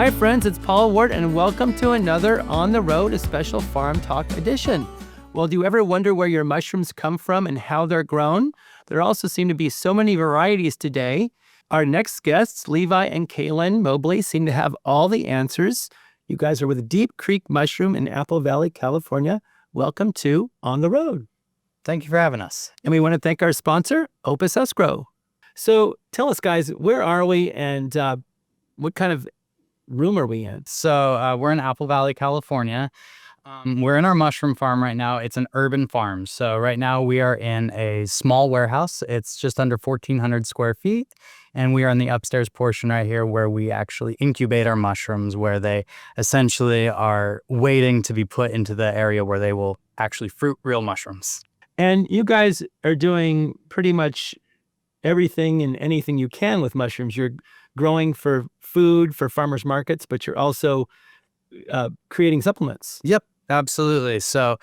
Hi friends, it's Paul Ward and welcome to another On the Road, a special Farm Talk edition. Well, do you ever wonder where your mushrooms come from and how they're grown? There also seem to be so many varieties today. Our next guests, Levi and Kalynn Mobley, seem to have all the answers. You guys are with Deep Creek Mushroom in Apple Valley, California. Welcome to On the Road. Thank you for having us. And we want to thank our sponsor, Opus Escrow. So tell us, guys, where are we and what kind of room are we in? So we're in Apple Valley, California. We're in our mushroom farm right now. It's an urban farm. So right now we are in a small warehouse. It's just under 1,400 square feet. And we are in the upstairs portion right here where we actually incubate our mushrooms, where they essentially are waiting to be put into the area where they will actually fruit real mushrooms. And you guys are doing pretty much everything and anything you can with mushrooms. You're growing for food, for farmers markets, but you're also creating supplements. Yep, absolutely. So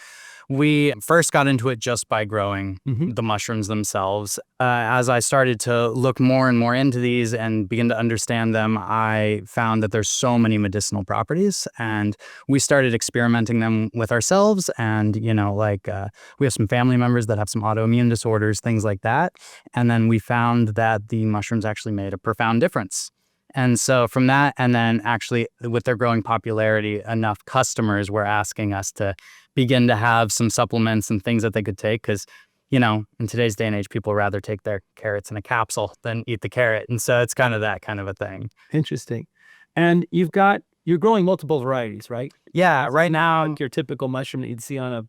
we first got into it just by growing the mushrooms themselves. As I started to look more and more into these and begin to understand them, I found that there's so many medicinal properties, and we started experimenting them with ourselves. And, we have some family members that have some autoimmune disorders, things like that. And then we found that the mushrooms actually made a profound difference. And so from that, and then actually with their growing popularity, enough customers were asking us to begin to have some supplements and things that they could take. Because, in today's day and age, people rather take their carrots in a capsule than eat the carrot. And so it's kind of that kind of a thing. Interesting. And you're growing multiple varieties, right? Yeah, right now. Like your typical mushroom that you'd see on a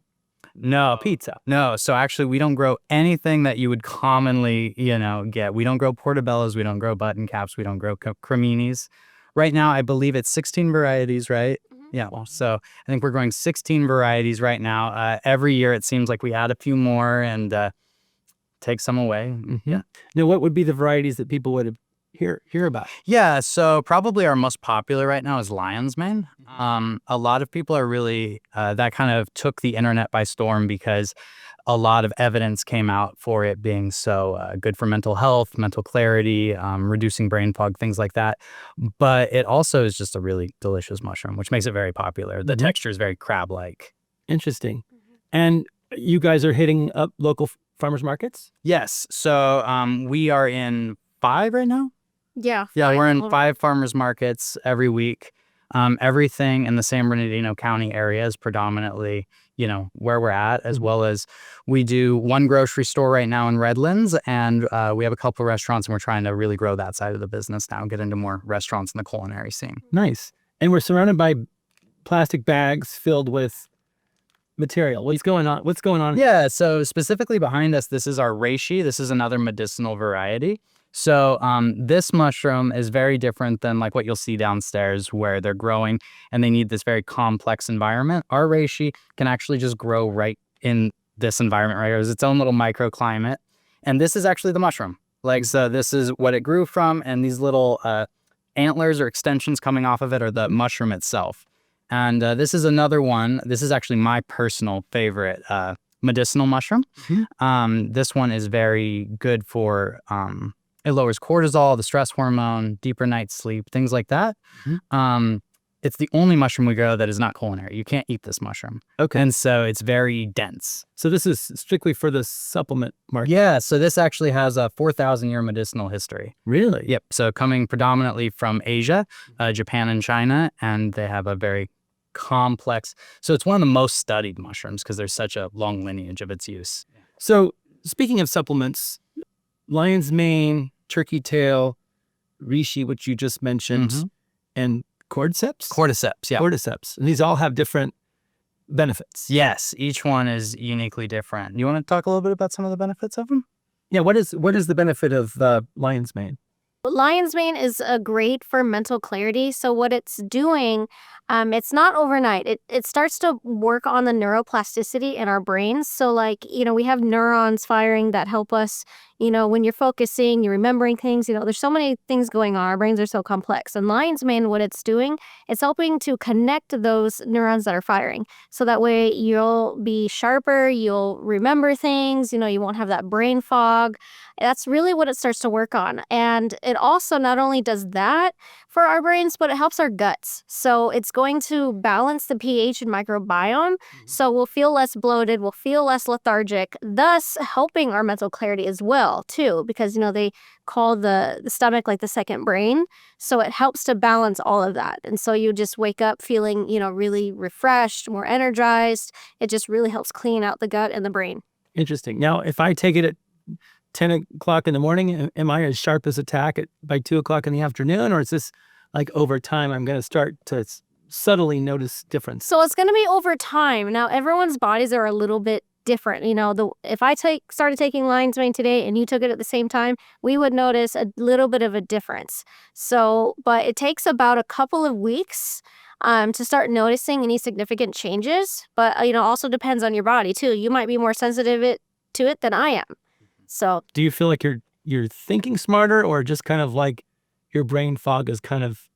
pizza. No. So actually, we don't grow anything that you would commonly, get. We don't grow portobellos. We don't grow button caps. We don't grow creminis. Right now, I believe it's 16 varieties, right? Yeah. So I think we're growing 16 varieties right now. Every year, it seems like we add a few more and take some away. Yeah. Now, what would be the varieties that people would hear about? Yeah, so probably our most popular right now is lion's mane. A lot of people are really, that kind of took the internet by storm because a lot of evidence came out for it being so good for mental health, mental clarity, reducing brain fog, things like that. But it also is just a really delicious mushroom, which makes it very popular. The texture is very crab-like. Interesting. And you guys are hitting up local farmers markets? Yes, so we are in 5 right now. Yeah, we're in 5 farmers markets every week. Everything in the San Bernardino County area is predominantly, where we're at, as well as we do one grocery store right now in Redlands, and we have a couple of restaurants, and we're trying to really grow that side of the business now and get into more restaurants in the culinary scene. Nice. And we're surrounded by plastic bags filled with material. What's going on? Yeah, so specifically behind us, this is our Reishi. This is another medicinal variety. So this mushroom is very different than like what you'll see downstairs where they're growing and they need this very complex environment. Our reishi can actually just grow right in this environment right here. It's its own little microclimate. And this is actually the mushroom. So this is what it grew from, and these little antlers or extensions coming off of it are the mushroom itself. And this is another one. This is actually my personal favorite medicinal mushroom. This one is very good for... it lowers cortisol, the stress hormone, deeper night's sleep, things like that. It's the only mushroom we grow that is not culinary. You can't eat this mushroom. Okay. And so it's very dense. So this is strictly for the supplement market? Yeah, so this actually has a 4,000-year medicinal history. Really? Yep. So coming predominantly from Asia, Japan and China, and they have a very complex... So it's one of the most studied mushrooms because there's such a long lineage of its use. So speaking of supplements, lion's mane, turkey tail, reishi, which you just mentioned, and cordyceps? Cordyceps, yeah. Cordyceps. And these all have different benefits. Yes, each one is uniquely different. You want to talk a little bit about some of the benefits of them? Yeah, what is the benefit of lion's mane? Lion's mane is great for mental clarity. So what it's doing, it's not overnight. It starts to work on the neuroplasticity in our brains. So we have neurons firing that help us, when you're focusing, you're remembering things, there's so many things going on. Our brains are so complex. And lion's mane, what it's doing, it's helping to connect those neurons that are firing. So that way you'll be sharper, you'll remember things, you won't have that brain fog. That's really what it starts to work on. And it it also not only does that for our brains, but it helps our guts. So it's going to balance the pH and microbiome. So we'll feel less bloated, we'll feel less lethargic, thus helping our mental clarity as well, too, because, they call the stomach like the second brain. So it helps to balance all of that. And so you just wake up feeling, really refreshed, more energized. It just really helps clean out the gut and the brain. Interesting. Now, if I take it at 10 o'clock in the morning, am I as sharp as a tack by 2 o'clock in the afternoon? Or is this like over time, I'm going to start to subtly notice difference? So it's going to be over time. Now, everyone's bodies are a little bit different. If I started taking lion's mane today and you took it at the same time, we would notice a little bit of a difference. So, but it takes about a couple of weeks to start noticing any significant changes. But, also depends on your body too. You might be more sensitive to it than I am. So do you feel like you're thinking smarter, or just kind of like your brain fog has kind of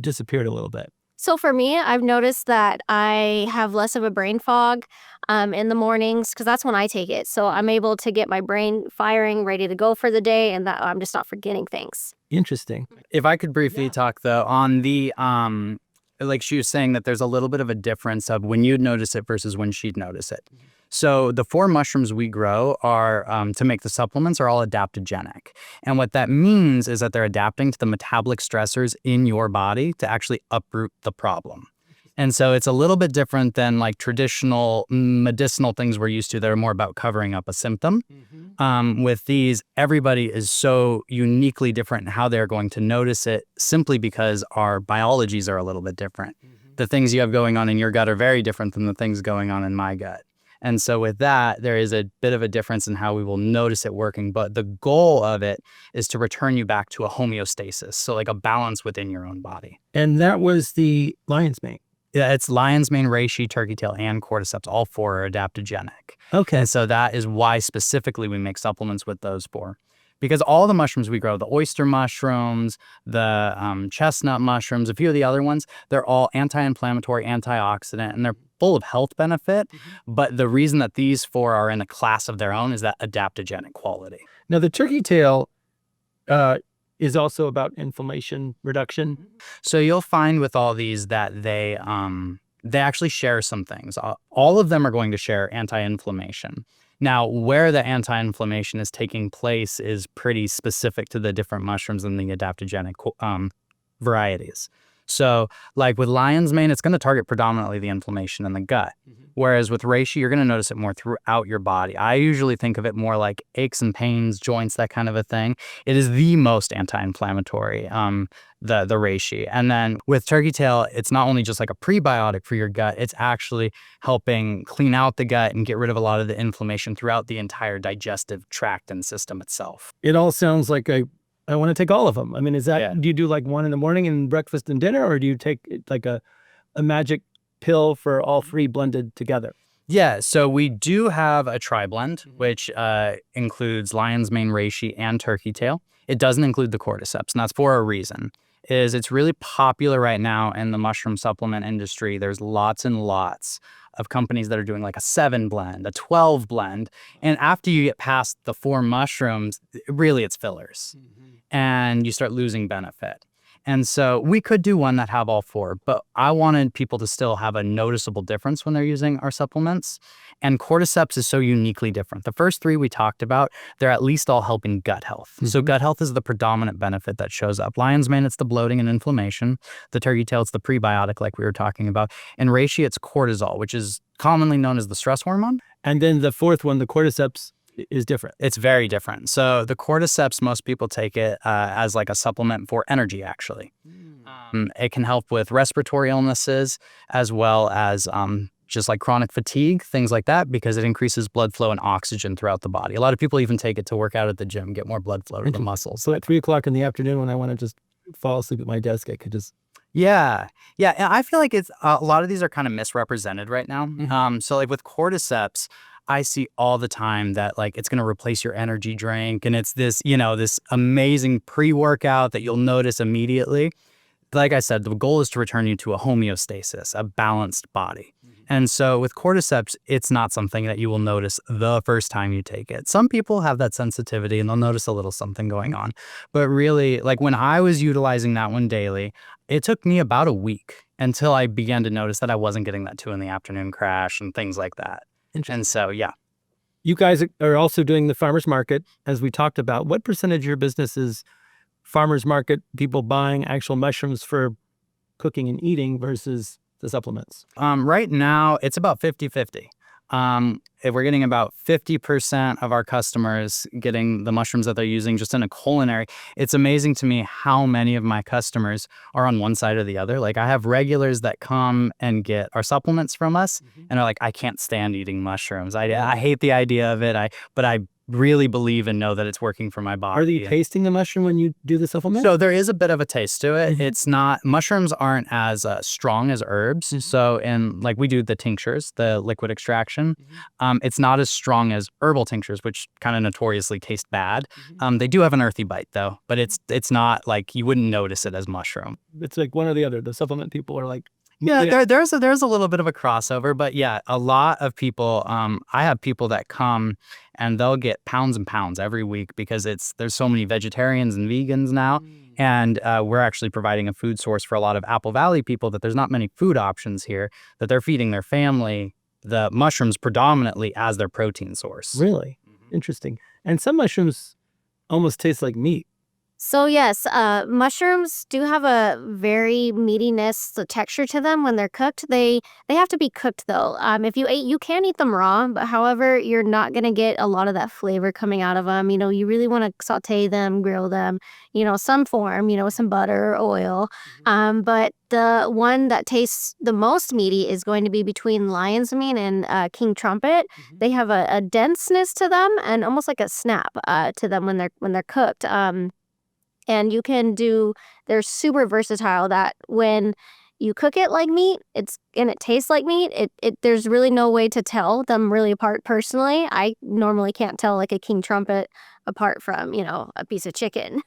disappeared a little bit? So for me, I've noticed that I have less of a brain fog in the mornings, because that's when I take it. So I'm able to get my brain firing, ready to go for the day, and that I'm just not forgetting things. Interesting. If I could briefly talk though on the like she was saying that there's a little bit of a difference of when you'd notice it versus when she'd notice it. So the 4 mushrooms we grow are to make the supplements are all adaptogenic. And what that means is that they're adapting to the metabolic stressors in your body to actually uproot the problem. And so it's a little bit different than like traditional medicinal things we're used to that are more about covering up a symptom. With these, everybody is so uniquely different in how they're going to notice it, simply because our biologies are a little bit different. The things you have going on in your gut are very different than the things going on in my gut. And so with that, there is a bit of a difference in how we will notice it working. But the goal of it is to return you back to a homeostasis, so like a balance within your own body. And that was the lion's mane. Yeah, it's lion's mane, reishi, turkey tail, and cordyceps. All 4 are adaptogenic. Okay. And so that is why specifically we make supplements with those 4. Because all the mushrooms we grow, the oyster mushrooms, the chestnut mushrooms, a few of the other ones, they're all anti-inflammatory, antioxidant, and they're full of health benefit. But the reason that these 4 are in a class of their own is that adaptogenic quality. Now, the turkey tail is also about inflammation reduction. So you'll find with all these that they actually share some things. All of them are going to share anti-inflammation. Now, where the anti-inflammation is taking place is pretty specific to the different mushrooms and the adaptogenic varieties. So like with lion's mane, it's going to target predominantly the inflammation in the gut. Whereas with reishi, you're going to notice it more throughout your body. I usually think of it more like aches and pains, joints, that kind of a thing. It is the most anti-inflammatory, the reishi. And then with turkey tail, it's not only just like a prebiotic for your gut, it's actually helping clean out the gut and get rid of a lot of the inflammation throughout the entire digestive tract and system itself. It all sounds like I want to take all of them. I mean, is that, do you do like one in the morning and breakfast and dinner, or do you take like a magic pill for all 3 blended together? Yeah, so we do have a tri-blend, which includes lion's mane, reishi, and turkey tail. It doesn't include the cordyceps, and that's for a reason. It's really popular right now in the mushroom supplement industry. There's lots and lots of companies that are doing like a 7 blend, a 12 blend. And after you get past the 4 mushrooms, really it's fillers and you start losing benefit. And so we could do one that have all 4, but I wanted people to still have a noticeable difference when they're using our supplements. And cordyceps is so uniquely different. The first 3 we talked about, they're at least all helping gut health. So gut health is the predominant benefit that shows up. Lion's mane, it's the bloating and inflammation. The turkey tail, it's the prebiotic like we were talking about. And reishi, it's cortisol, which is commonly known as the stress hormone. And then the 4th one, the cordyceps, is different. It's very different. So the cordyceps, most people take it as like a supplement for energy, actually. It can help with respiratory illnesses as well as just like chronic fatigue, things like that, because it increases blood flow and oxygen throughout the body. A lot of people even take it to work out at the gym, get more blood flow to the muscles. So at 3 o'clock in the afternoon when I want to just fall asleep at my desk, I could just... Yeah. And I feel like it's a lot of these are kind of misrepresented right now. So like with cordyceps, I see all the time that like it's going to replace your energy drink, and it's this, this amazing pre-workout that you'll notice immediately. Like I said, the goal is to return you to a homeostasis, a balanced body. And so with cordyceps, it's not something that you will notice the first time you take it. Some people have that sensitivity and they'll notice a little something going on. But really, like when I was utilizing that one daily, it took me about a week until I began to notice that I wasn't getting that 2 in the afternoon crash and things like that. And so, yeah. You guys are also doing the farmer's market, as we talked about. What percentage of your business is farmer's market, people buying actual mushrooms for cooking and eating versus the supplements? Right now, it's about 50-50. If we're getting about 50% of our customers getting the mushrooms that they're using just in a culinary, it's amazing to me how many of my customers are on one side or the other. Like I have regulars that come and get our supplements from us and are like, I can't stand eating mushrooms. I hate the idea of it. But I really believe and know that it's working for my body. Are you tasting the mushroom when you do the supplement? So there is a bit of a taste to it. It's not, mushrooms aren't as strong as herbs. So like we do the tinctures, the liquid extraction, it's not as strong as herbal tinctures, which kind of notoriously taste bad. They do have an earthy bite though, but it's not like, you wouldn't notice it as mushroom. It's like one or the other. The supplement people are like, yeah, there's a little bit of a crossover, but yeah, a lot of people, I have people that come and they'll get pounds and pounds every week because there's so many vegetarians and vegans now. And we're actually providing a food source for a lot of Apple Valley people that there's not many food options here, that they're feeding their family the mushrooms predominantly as their protein source. Really? Interesting. And some mushrooms almost taste like meat. So yes, mushrooms do have a very meatiness, the texture to them when they're cooked. They have to be cooked though. If you can eat them raw, but however, you're not gonna get a lot of that flavor coming out of them. You really want to saute them, grill them, some form, with some butter or oil. But the one that tastes the most meaty is going to be between lion's mane and king trumpet. They have a denseness to them and almost like a snap to them when they're cooked. And they're super versatile that when you cook it like meat, and it tastes like meat, there's really no way to tell them really apart personally. I normally can't tell like a king trumpet apart from, a piece of chicken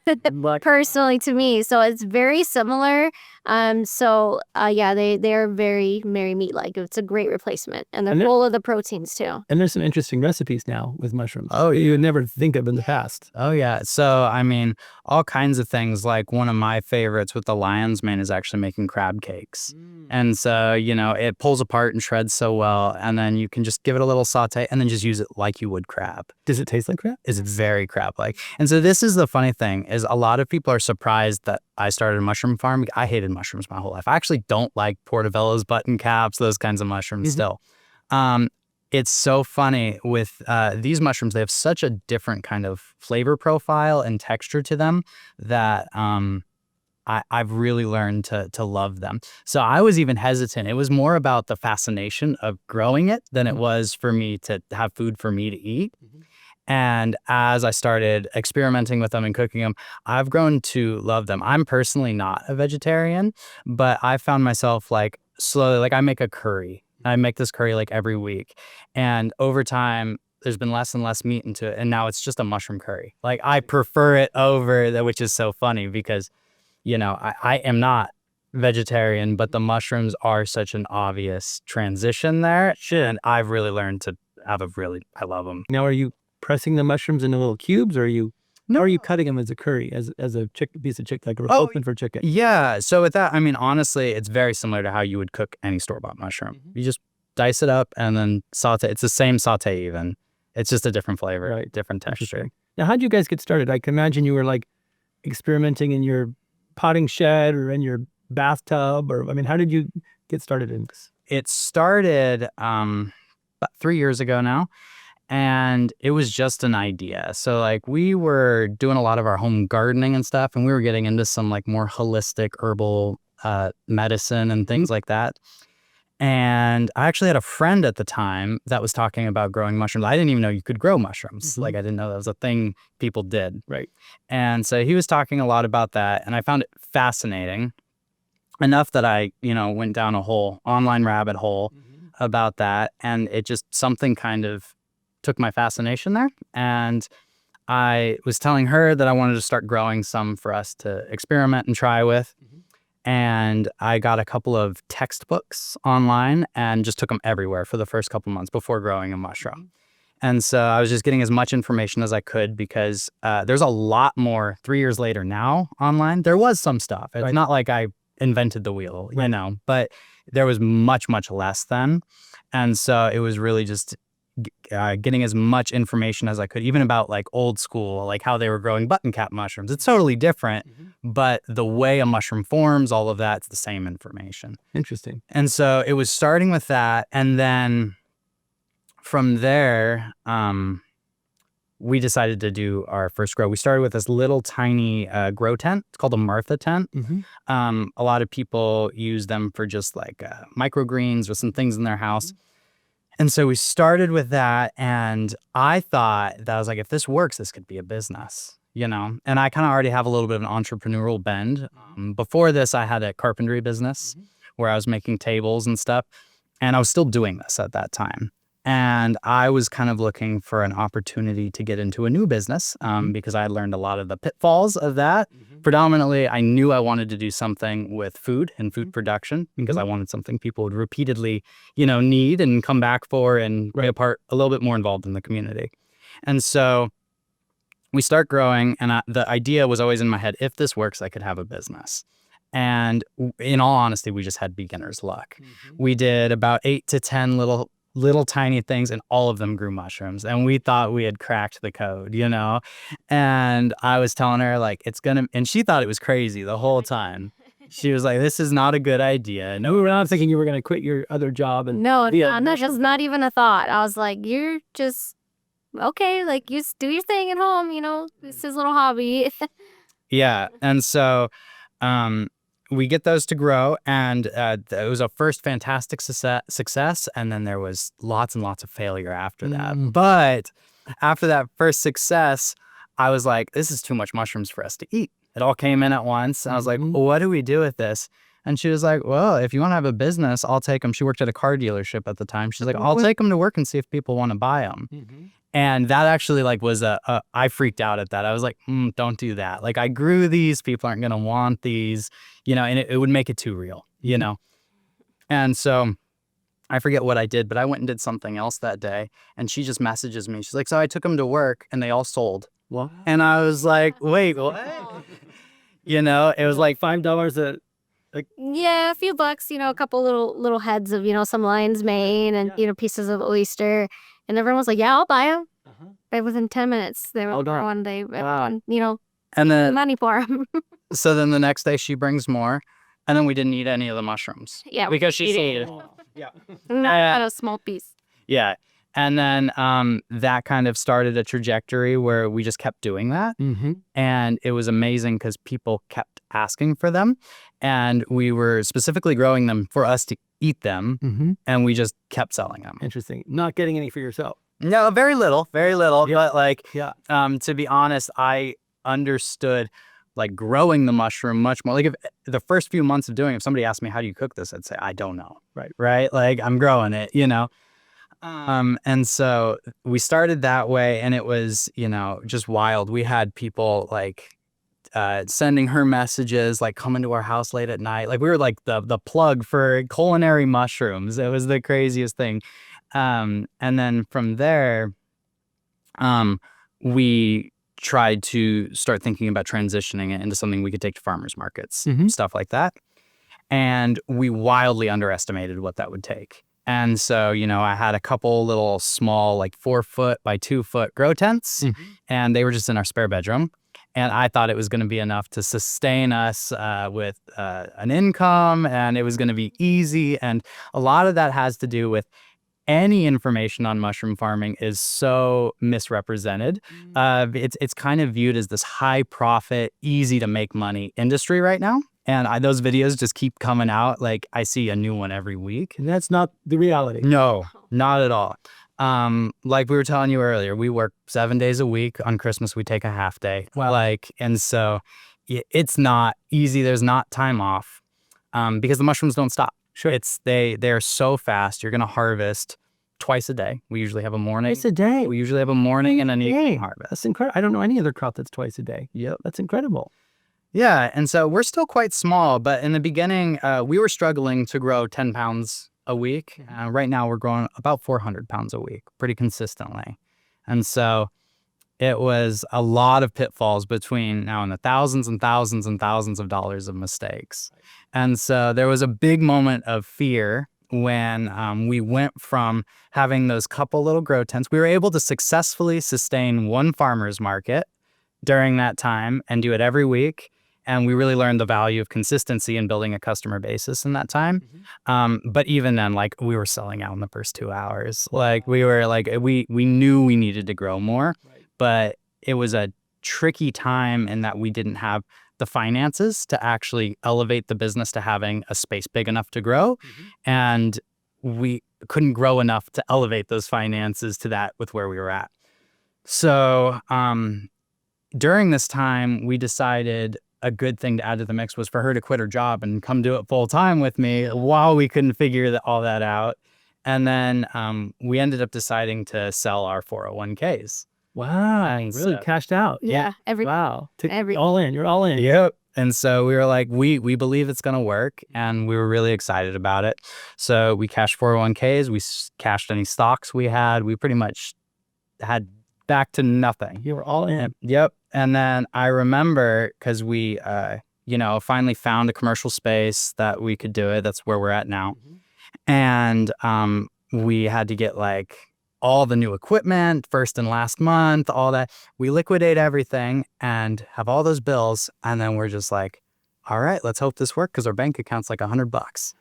personally to me. So it's very similar. Yeah, they're very, very meat-like. It's a great replacement. And they're full of the proteins too. And there's some interesting recipes now with mushrooms. Oh, you would never think of in the past. Oh yeah. So, I mean, all kinds of things. Like one of my favorites with the lion's mane is actually making crab cakes. And so, it pulls apart and shreds so well. And then you can just give it a little saute and then just use it like you would crab. Does it taste like crab? It's very crab-like. And so this is the funny thing, is a lot of people are surprised that I started a mushroom farm. I hated mushrooms my whole life. I actually don't like portobello's, button caps, those kinds of mushrooms still. It's so funny with these mushrooms. They have such a different kind of flavor profile and texture to them that I've really learned to love them. So I was even hesitant. It was more about the fascination of growing it than it was for me to have food for me to eat. And as I started experimenting with them and cooking them, I've grown to love them. I'm personally not a vegetarian, but I found myself like slowly, like I make a curry. I make this curry like every week. And over time, there's been less and less meat into it. And now it's just a mushroom curry. Like I prefer it over that, which is so funny because, I am not vegetarian, but the mushrooms are such an obvious transition there. And I've really learned to I love them. Now, are you pressing the mushrooms into little cubes, or are you cutting them as a curry, as a piece of chicken, like a open for chicken? Yeah. So with that, I mean, honestly, it's very similar to how you would cook any store-bought mushroom. You just dice it up and then saute. It's the same saute even. It's just a different flavor, different texture. Now, how'd you guys get started? I can imagine you were like experimenting in your potting shed or in your bathtub, how did you get started in this? It started about 3 years ago now. And it was just an idea. So like we were doing a lot of our home gardening and stuff, and we were getting into some like more holistic herbal medicine and things like that. And I actually had a friend at the time that was talking about growing mushrooms. I didn't even know you could grow mushrooms. Like I didn't know that was a thing people did. Right. And so he was talking a lot about that, and I found it fascinating enough that I, went down a whole online rabbit hole about that. And it just, something kind of took my fascination there. And I was telling her that I wanted to start growing some for us to experiment and try with. And I got a couple of textbooks online and just took them everywhere for the first couple months before growing a mushroom. And so I was just getting as much information as I could because there's a lot more 3 years later now online. There was some stuff. It's not like I invented the wheel, you know, but there was much, much less then. And so it was really just getting as much information as I could, even about like old school, like how they were growing button cap mushrooms. It's totally different, but the way a mushroom forms, all of that's the same information. Interesting. And so it was starting with that. And then from there, we decided to do our first grow. We started with this little tiny grow tent. It's called a Martha tent. A lot of people use them for just like microgreens or some things in their house. And so we started with that, and I thought that I was like, if this works, this could be a business, you know? And I kind of already have a little bit of an entrepreneurial bend. Before this, I had a carpentry business where I was making tables and stuff, and I was still doing this at that time. And I was kind of looking for an opportunity to get into a new business because I had learned a lot of the pitfalls of that. Predominantly, I knew I wanted to do something with food and food production because I wanted something people would repeatedly, you know, need and come back for and be a little bit more involved in the community. And so we start growing, and the idea was always in my head, if this works, I could have a business. And in all honesty, we just had beginner's luck. We did about 8 to 10 little tiny things, and all of them grew mushrooms, and we thought we had cracked the code, you know? And I was telling her like, and she thought it was crazy the whole time. She was like, this is not a good idea. No, we were not thinking you were going to quit your other job. And No, that's just not even a thought. I was like, you're just, okay, like you do your thing at home, you know, it's his little hobby. Yeah. And so, we get those to grow, and it was a first fantastic success, and then there was lots and lots of failure after that. But after that first success, I was like, this is too much mushrooms for us to eat. It all came in at once, and I was like, well, what do we do with this? And she was like, well, if you want to have a business, I'll take them. She worked at a car dealership at the time. She's like, I'll take them to work and see if people want to buy them. And that actually like was I freaked out at that. I was like, don't do that. Like I grew these, people aren't going to want these, you know, and it would make it too real, you know? And so I forget what I did, but I went and did something else that day. And she just messages me. She's like, so I took them to work and they all sold. What? And I was like, wait, what? You know, it was like $5 Yeah, a few bucks, you know, a couple little heads of, you know, some lion's mane and, you know, pieces of oyster. And everyone was like, yeah, I'll buy them. Right within 10 minutes, they were on, you know, and then money for them. So then the next day she brings more, and then we didn't eat any of the mushrooms. Yeah. Because she sold it. Not a small piece. Yeah. And then that kind of started a trajectory where we just kept doing that. And it was amazing because people kept asking for them. And we were specifically growing them for us to eat them. And we just kept selling them. Interesting. Not getting any for yourself. No, very little. But like, to be honest, I understood like growing the mushroom much more. Like if the first few months of doing it, if somebody asked me, how do you cook this? I'd say, I don't know. Right. Like I'm growing it, you know? And so we started that way, and it was, you know, just wild. We had people like sending her messages, like coming to our house late at night. Like we were like the plug for culinary mushrooms. It was the craziest thing. And then from there, we tried to start thinking about transitioning it into something we could take to farmers markets, stuff like that. And we wildly underestimated what that would take. And so, you know, I had a couple little small, like 4 foot by 2 foot grow tents, and they were just in our spare bedroom. And I thought it was going to be enough to sustain us with an income, and it was going to be easy. And a lot of that has to do with any information on mushroom farming is so misrepresented. It's kind of viewed as this high profit, easy to make money industry right now. And those videos just keep coming out. Like I see a new one every week. And that's not the reality. No, not at all. Like we were telling you earlier, we work 7 days a week. On Christmas, we take a half day. Wow. Like, and so it's not easy. There's not time off because the mushrooms don't stop. Sure. They're so fast. You're going to harvest twice a day. We usually have a morning. Twice a day. We usually have a morning and an evening harvest. That's incredible. I don't know any other crop that's twice a day. Yep. That's incredible. Yeah, and so we're still quite small, but in the beginning, we were struggling to grow 10 pounds a week. Right now, we're growing about 400 pounds a week, pretty consistently. And so it was a lot of pitfalls between now and the thousands and thousands and thousands of dollars of mistakes. And so there was a big moment of fear when we went from having those couple little grow tents. We were able to successfully sustain one farmer's market during that time and do it every week. And we really learned the value of consistency and building a customer basis in that time. But even then, like, we were selling out in the first 2 hours. Like, we were like, we knew we needed to grow more, but it was a tricky time in that we didn't have the finances to actually elevate the business to having a space big enough to grow. And we couldn't grow enough to elevate those finances to that with where we were at. So during this time, we decided a good thing to add to the mix was for her to quit her job and come do it full time with me while we couldn't figure all that out. And then we ended up deciding to sell our 401ks. Wow, really cashed out. Yeah. Wow. All in. You're all in. Yep. And so we were like, we believe it's going to work. And we were really excited about it. So we cashed 401ks. We cashed any stocks we had. We pretty much had back to nothing. You were all in. Yep. And then I remember because we, finally found a commercial space that we could do it. That's where we're at now. And we had to get like all the new equipment first and last month, all that. We liquidate everything and have all those bills. And then we're just like, all right, let's hope this works because our bank account's like $100.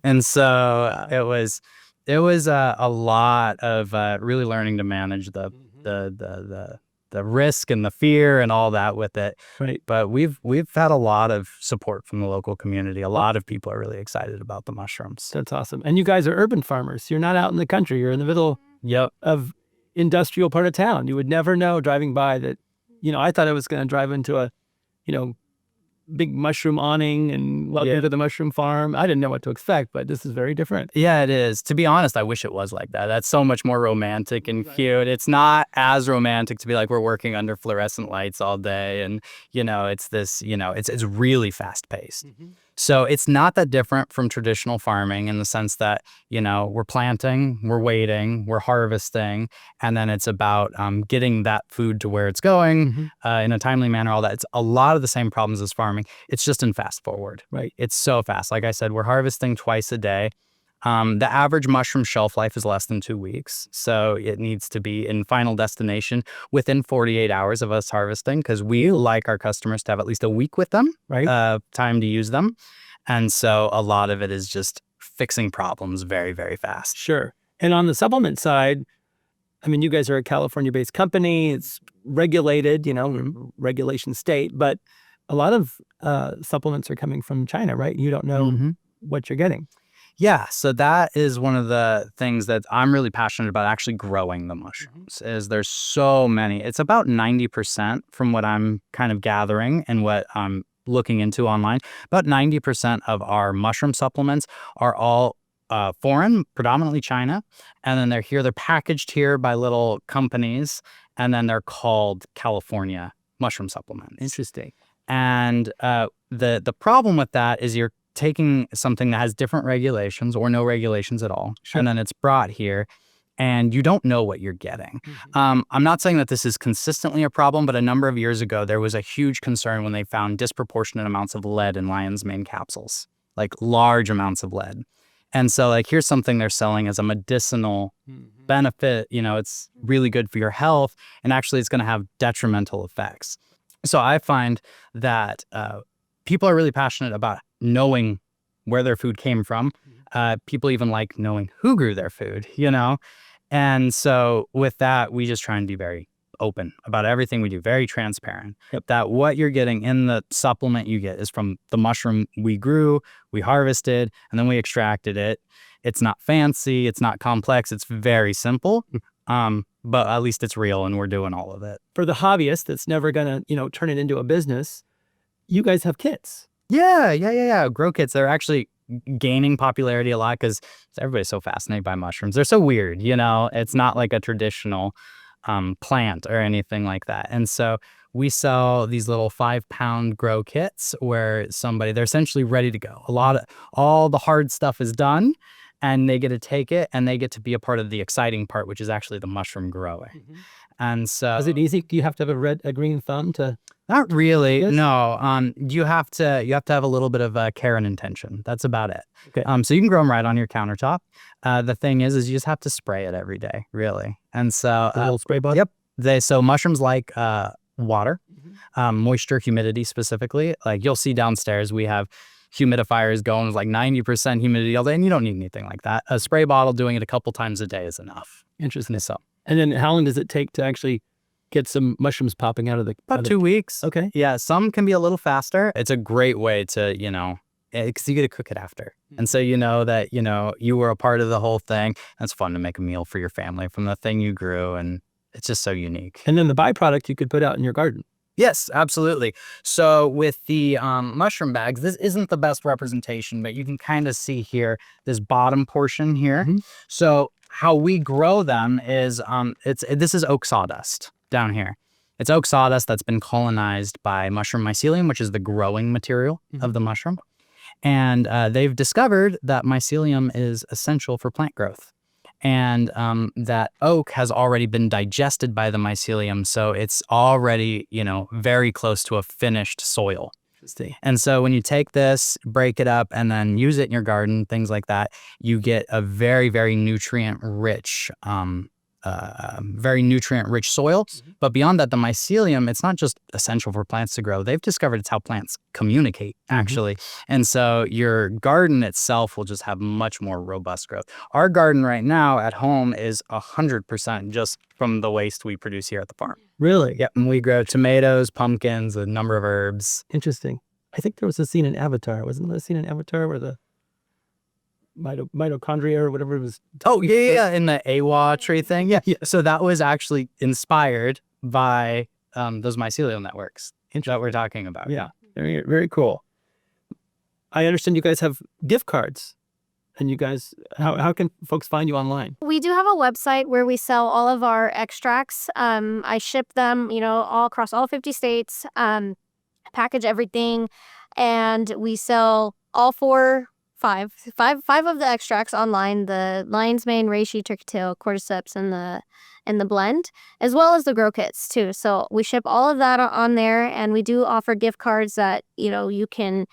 And so it was a lot of really learning to manage the risk and the fear and all that with it. Right. But we've had a lot of support from the local community. A lot of people are really excited about the mushrooms. That's awesome. And you guys are urban farmers. You're not out in the country. You're in the middle of industrial part of town. You would never know driving by that, I thought I was going to drive into a, big mushroom awning and welcome to the mushroom farm. I didn't know what to expect, but this is very different. Yeah, it is. To be honest, I wish it was like that. That's so much more romantic and cute. It's not as romantic to be like we're working under fluorescent lights all day and, it's this, it's really fast paced. So it's not that different from traditional farming in the sense that, we're planting, we're waiting, we're harvesting, and then it's about getting that food to where it's going in a timely manner, all that. It's a lot of the same problems as farming. It's just in fast forward. Right. It's so fast. Like I said, we're harvesting twice a day. The average mushroom shelf life is less than 2 weeks. So it needs to be in final destination within 48 hours of us harvesting because we like our customers to have at least a week with them, time to use them. And so a lot of it is just fixing problems very, very fast. Sure. And on the supplement side, I mean, you guys are a California-based company. It's regulated, regulation state, but a lot of supplements are coming from China, right? You don't know what you're getting. Yeah, so that is one of the things that I'm really passionate about actually growing the mushrooms is there's so many. It's about 90% from what I'm kind of gathering and what I'm looking into online. About 90% of our mushroom supplements are all foreign, predominantly China. And then they're packaged here by little companies. And then they're called California mushroom supplements. Interesting. And the problem with that is you're taking something that has different regulations or no regulations at all, and then it's brought here and you don't know what you're getting. I'm not saying that this is consistently a problem, but a number of years ago, there was a huge concern when they found disproportionate amounts of lead in lion's mane capsules, like large amounts of lead. And so like, here's something they're selling as a medicinal benefit, it's really good for your health, and actually it's going to have detrimental effects. So I find that people are really passionate about knowing where their food came from. People even like knowing who grew their food, And so with that, we just try and be very open about everything we do, very transparent. That what you're getting in the supplement you get is from the mushroom we grew, we harvested, and then we extracted it. It's not fancy, it's not complex, it's very simple. But at least it's real and we're doing all of it. For the hobbyist that's never gonna, turn it into a business, you guys have kits. Yeah. Grow kits, they're actually gaining popularity a lot because everybody's so fascinated by mushrooms. They're so weird, It's not like a traditional plant or anything like that. And so we sell these little 5-pound grow kits where they're essentially ready to go. All the hard stuff is done, and they get to take it and they get to be a part of the exciting part, which is actually the mushroom growing. And so, Is it easy? Do you have to have a green thumb to? not really. Yes? No. You have to have a little bit of care and intention. That's about it. Okay. So you can grow them right on your countertop. The thing is you just have to spray it every day, really. And so, The little spray bottle? yep. So mushrooms like water, moisture, humidity specifically. Like you'll see downstairs, we have humidifiers going with like 90% humidity all day, and you don't need anything like that. A spray bottle doing it a couple times a day is enough. Interesting. So And then how long does it take to actually get some mushrooms popping out of the? about 2 weeks. Okay. Yeah, some can be a little faster. It's a great way to, because you get to cook it after. And so you know that, you were a part of the whole thing. It's fun to make a meal for your family from the thing you grew, and it's just so unique. And then the byproduct you could put out in your garden. Yes, absolutely. So with the mushroom bags, this isn't the best representation, but you can kind of see here, this bottom portion here. So how we grow them is, this is oak sawdust down here. It's oak sawdust that's been colonized by mushroom mycelium, which is the growing material of the mushroom. And they've discovered that mycelium is essential for plant growth. And that oak has already been digested by the mycelium, so it's already, very close to a finished soil. Interesting. And so when you take this, break it up, and then use it in your garden, things like that, you get a very, very nutrient-rich soil. But beyond that, the mycelium, it's not just essential for plants to grow. They've discovered it's how plants communicate, actually. And so your garden itself will just have much more robust growth. Our garden right now at home is 100% just from the waste we produce here at the farm. Really? Yep. And we grow tomatoes, pumpkins, a number of herbs. Interesting. I think there was a scene in Avatar. Wasn't there a scene in Avatar where the mitochondria or whatever it was? Oh, yeah. In the AWA tree thing. Yeah. So that was actually inspired by those mycelial networks that we're talking about. Yeah. Very, very cool. I understand you guys have gift cards. And you guys, how can folks find you online? We do have a website where we sell all of our extracts. I ship them, all across all 50 states, package everything, and we sell all five of the extracts online: the lion's mane, reishi, turkey tail, cordyceps, and the blend, as well as the grow kits too. So we ship all of that on there, and we do offer gift cards that you can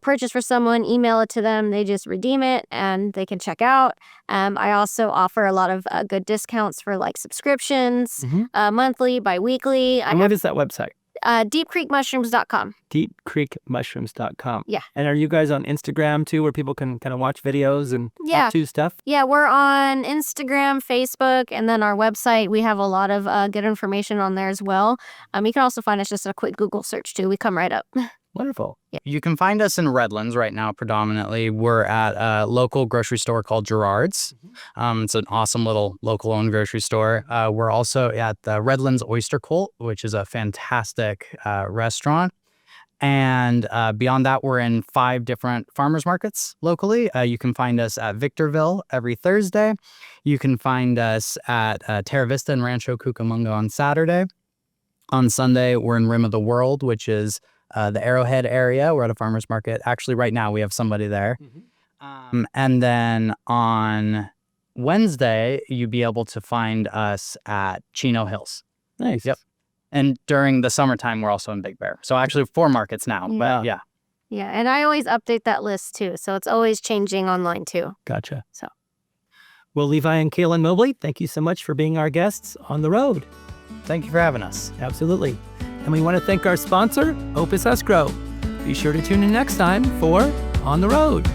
purchase for someone, email it to them, they just redeem it and they can check out. I also offer a lot of good discounts for like subscriptions, monthly, bi-weekly. And what is that website? Deepcreekmushrooms.com. Deepcreekmushrooms.com. Yeah. And are you guys on Instagram too, where people can kind of watch videos and do stuff? Yeah, we're on Instagram, Facebook, and then our website. We have a lot of good information on there as well. You can also find us just a quick Google search too. We come right up. Wonderful. Yeah. You can find us in Redlands right now predominantly. We're at a local grocery store called Gerard's. It's an awesome little local-owned grocery store. We're also at the Redlands Oyster Cult, which is a fantastic restaurant. And beyond that, we're in 5 different farmers markets locally. You can find us at Victorville every Thursday. You can find us at Terra Vista and Rancho Cucamonga on Saturday. On Sunday, we're in Rim of the World, which is the Arrowhead area. We're at a farmer's market. Actually, right now, we have somebody there. And then on Wednesday, you'd be able to find us at Chino Hills. Nice. Yep. And during the summertime, we're also in Big Bear. So actually 4 markets now. But yeah. Yeah, and I always update that list too. So it's always changing online too. Gotcha. So. Well, Levi and Kalynn Mobley, thank you so much for being our guests on the road. Thank you for having us. Absolutely. And we want to thank our sponsor, Opus Us Grow. Be sure to tune in next time for On the Road.